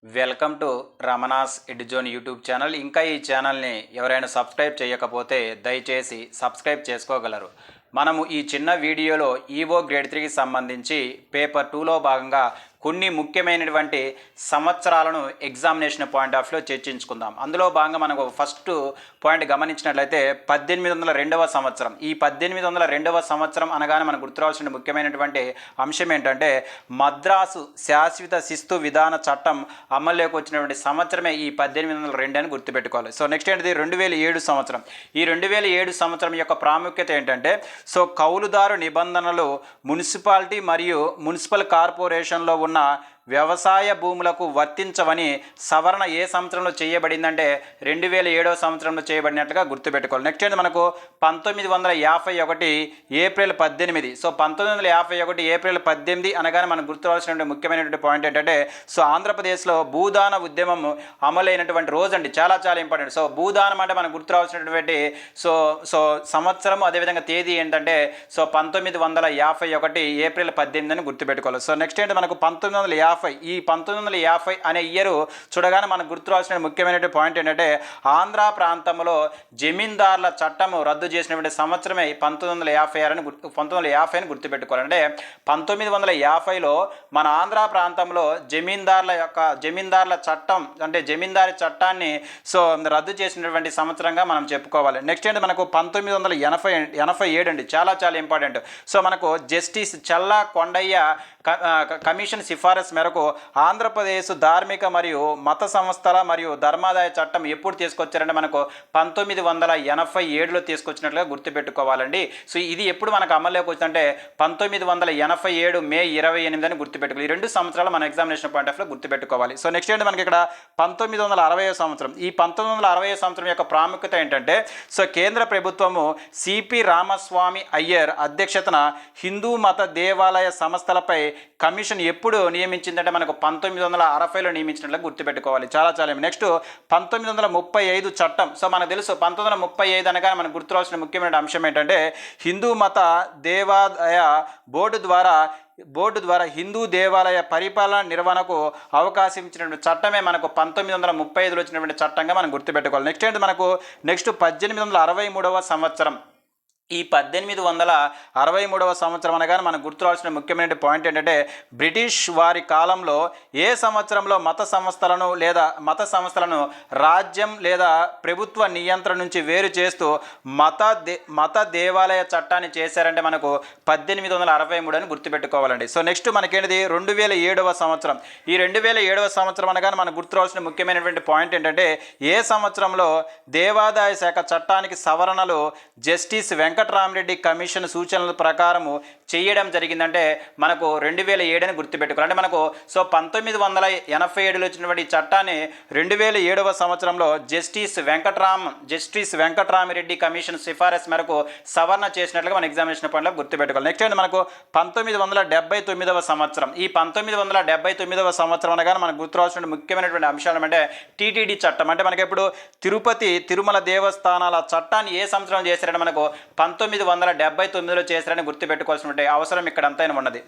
Welcome to Ramana's Eduzone YouTube channel. ఇంకా ఈ ఛానల్ని ఎవరైనా సబ్స్క్రైబ్ చేయకపోతే దయచేసి సబ్స్క్రైబ్ చేసుకోగలరు. మనము ఈ చిన్న వీడియోలో ఈవో గ్రేడ్ 3కి సంబంధించి పేపర్ 2లో భాగంగా కొన్ని ముఖ్యమైనటువంటి సంవత్సరాలను ఎగ్జామినేషన్ పాయింట్ ఆఫ్ వ్యూలో చర్చించుకుందాం. అందులో భాగంగా మనకు ఫస్ట్ పాయింట్ గమనించినట్లయితే 1802వ సంవత్సరం. ఈ 1802వ సంవత్సరం అనగానే మనకు గుర్తురావాల్సిన ముఖ్యమైనటువంటి అంశం ఏంటంటే మద్రాసు శాశ్వత శిస్తు విధాన చట్టం అమల్లోకి వచ్చినటువంటి సంవత్సరమే ఈ 1802 అని గుర్తుపెట్టుకోవాలి. సో నెక్స్ట్ ఏంటిది 2007 సంవత్సరం. ఈ 2007 సంవత్సరం యొక్క ప్రాముఖ్యత ఏంటంటే కౌలుదారు నిబంధనలు మున్సిపాలిటీ మరియు మున్సిపల్ కార్పొరేషన్లో ఉన్న వ్యవసాయ భూములకు వర్తించవని సవరణ ఏ సంవత్సరంలో చేయబడిందంటే 2007 సంవత్సరంలో చేయబడినట్లుగా గుర్తుపెట్టుకోవాలి. నెక్స్ట్ ఏంటి మనకు 1951 ఏప్రిల్ 18. 1951 ఏప్రిల్ 18 అనగానే మనకు గుర్తురావాల్సినటువంటి ముఖ్యమైనటువంటి పాయింట్ ఏంటంటే ఆంధ్రప్రదేశ్లో భూదాన ఉద్యమం అమలైనటువంటి రోజు అండి. చాలా ఇంపార్టెంట్. భూదానం అంటే మనకు గుర్తురావాల్సినటువంటి సంవత్సరం అదేవిధంగా తేదీ ఏంటంటే 1951 ఏప్రిల్ 18 అని గుర్తుపెట్టుకోవాలి. నెక్స్ట్ ఏంటి మనకు 1950. ఈ 1950 అనే ఇయర్ చూడగానే మనకు గుర్తురావాల్సిన ముఖ్యమైన పాయింట్ ఏంటంటే ఆంధ్ర ప్రాంతంలో జమీందారుల చట్టం రద్దు చేసినటువంటి సంవత్సరమే 1950 అని గుర్తుపెట్టుకోవాలి. అంటే 1950లో మన ఆంధ్ర ప్రాంతంలో జమీందారుల చట్టం అంటే జమీందారీ చట్టాన్ని రద్దు చేసినటువంటి సంవత్సరంగా మనం చెప్పుకోవాలి. నెక్స్ట్ ఏంటి మనకు 1987 అండి. చాలా ఇంపార్టెంట్. మనకు జస్టిస్ చల్లా కొండయ్య కమిషన్ సిఫారసు మేరకు ఆంధ్రప్రదేశ్ ధార్మిక మరియు మత సంస్థల మరియు ధర్మాదాయ చట్టం ఎప్పుడు తీసుకొచ్చారంటే మనకు 1987లో తీసుకొచ్చినట్లుగా గుర్తుపెట్టుకోవాలండి. ఇది ఎప్పుడు మనకు అమల్లోకి వచ్చిందంటే 1987 మే 28 అని గుర్తుపెట్టుకోవాలి. ఈ 2 సంవత్సరాలు మన ఎగ్జామినేషన్ పాయింట్ ఆఫ్ వ్యూలో గుర్తుపెట్టుకోవాలి. నెక్స్ట్ ఏంటి మనకి ఇక్కడ 1960 సంవత్సరం. ఈ 1960 సంవత్సరం యొక్క ప్రాముఖ్యత ఏంటంటే కేంద్ర ప్రభుత్వము సిపి రామస్వామి అయ్యర్ అధ్యక్షతన హిందూ మత దేవాలయ సంస్థలపై కమిషన్ ఎప్పుడు నియమించిందంటే మనకు 1960లో నియమించినట్లు గుర్తుపెట్టుకోవాలి. చాలా నెక్స్ట్ 1935 చట్టం. మనకు తెలుసు 1935 అనగానే మనకు గుర్తురావాల్సిన ముఖ్యమైన అంశం ఏంటంటే హిందూ మత దేవాదాయ బోర్డు ద్వారా హిందూ దేవాలయ పరిపాలన నిర్వహణకు అవకాశం ఇచ్చినటువంటి చట్టమే మనకు 1935లో వచ్చినటువంటి చట్టంగా మనం గుర్తుపెట్టుకోవాలి. నెక్స్ట్ ఏంటి మనకు 1863వ సంవత్సరం. ఈ 1863వ సంవత్సరం అనగానే మనకు గుర్తురావాల్సిన ముఖ్యమైన పాయింట్ ఏంటంటే బ్రిటిష్ వారి కాలంలో ఏ సంవత్సరంలో మత సంస్థలను రాజ్యం లేదా ప్రభుత్వ నియంత్రణ నుంచి వేరు చేస్తూ మత దేవాలయ చట్టాన్ని చేశారంటే మనకు 1863 అని గుర్తుపెట్టుకోవాలండి. నెక్స్ట్ మనకేంటిది 2007వ సంవత్సరం. ఈ 2007వ సంవత్సరం అనగానే మనకు గుర్తురావాల్సిన ముఖ్యమైనటువంటి పాయింట్ ఏంటంటే ఏ సంవత్సరంలో దేవాదాయ శాఖ చట్టానికి సవరణలు జస్టిస్ వెంకటరామరెడ్డి కమిషన్ సూచనల ప్రకారము చేయడం జరిగిందంటే మనకు 2007 అని గుర్తుపెట్టుకోవాలి. అంటే మనకు 1987లో వచ్చినటువంటి చట్టాన్ని 2007వ సంవత్సరంలో జస్టిస్ వెంకటరామరెడ్డి కమిషన్ సిఫారసు మేరకు సవరణ చేసినట్లుగా మన ఎగ్జామినేషన్ పాయింట్లో గుర్తుపెట్టుకోవాలి. నెక్స్ట్ ఏంటి మనకు 1979వ సంవత్సరం. ఈ 1979వ సంవత్సరం అనగానే మనకు గుర్తురావాల్సిన ముఖ్యమైనటువంటి అంశాలు అంటే టీటీడీ చట్టం. అంటే మనకి ఇప్పుడు తిరుమల దేవస్థానాల చట్టాన్ని ఏ సంవత్సరం చేశారంటే మనకు 1979లో చేశారని గుర్తుపెట్టుకోవాల్సిన అవసరం ఇక్కడ అంతైనా ఉన్నది.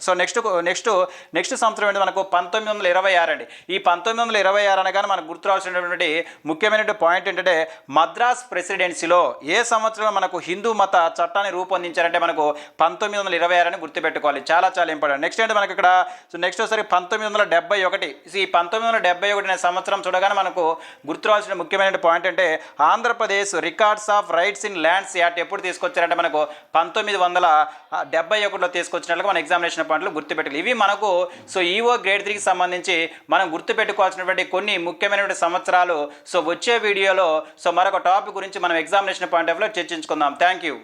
నెక్స్ట్ సంవత్సరం ఏంటి మనకు 1926 అండి. ఈ 1926 అనగానే మనకు గుర్తురావాల్సినటువంటి ముఖ్యమైనటువంటి పాయింట్ ఏంటంటే మద్రాస్ ప్రెసిడెన్సీలో ఏ సంవత్సరంలో మనకు హిందూ మత చట్టాన్ని రూపొందించారంటే మనకు 1926 అని గుర్తుపెట్టుకోవాలి. చాలా ఇంపార్టెంట్. నెక్స్ట్ ఏంటి మనకి ఇక్కడ నెక్స్ట్ ఒకసారి 1971. ఈ 1971 అనే సంవత్సరం చూడగానే మనకు గుర్తురావాల్సిన ముఖ్యమైన పాయింట్ అంటే Andhra Pradesh records of rights in lands act ఎప్పుడు తీసుకొచ్చారంటే మనకు 1971లో తీసుకొచ్చినట్లుగా మన ఎగ్జామినేషన్ పాయింట్లు గుర్తుపెట్టుకోవాలి. ఇవి మనకు ఈవో గ్రేడ్ 3కి సంబంధించి మనం గుర్తుపెట్టుకోవాల్సినటువంటి కొన్ని ముఖ్యమైనటువంటి సంవత్సరాలు. వచ్చే వీడియోలో మరొక టాపిక్ గురించి మనం ఎగ్జామినేషన్ పాయింట్ ఆఫ్ వ్యూలో చర్చించుకుందాం. Thank you.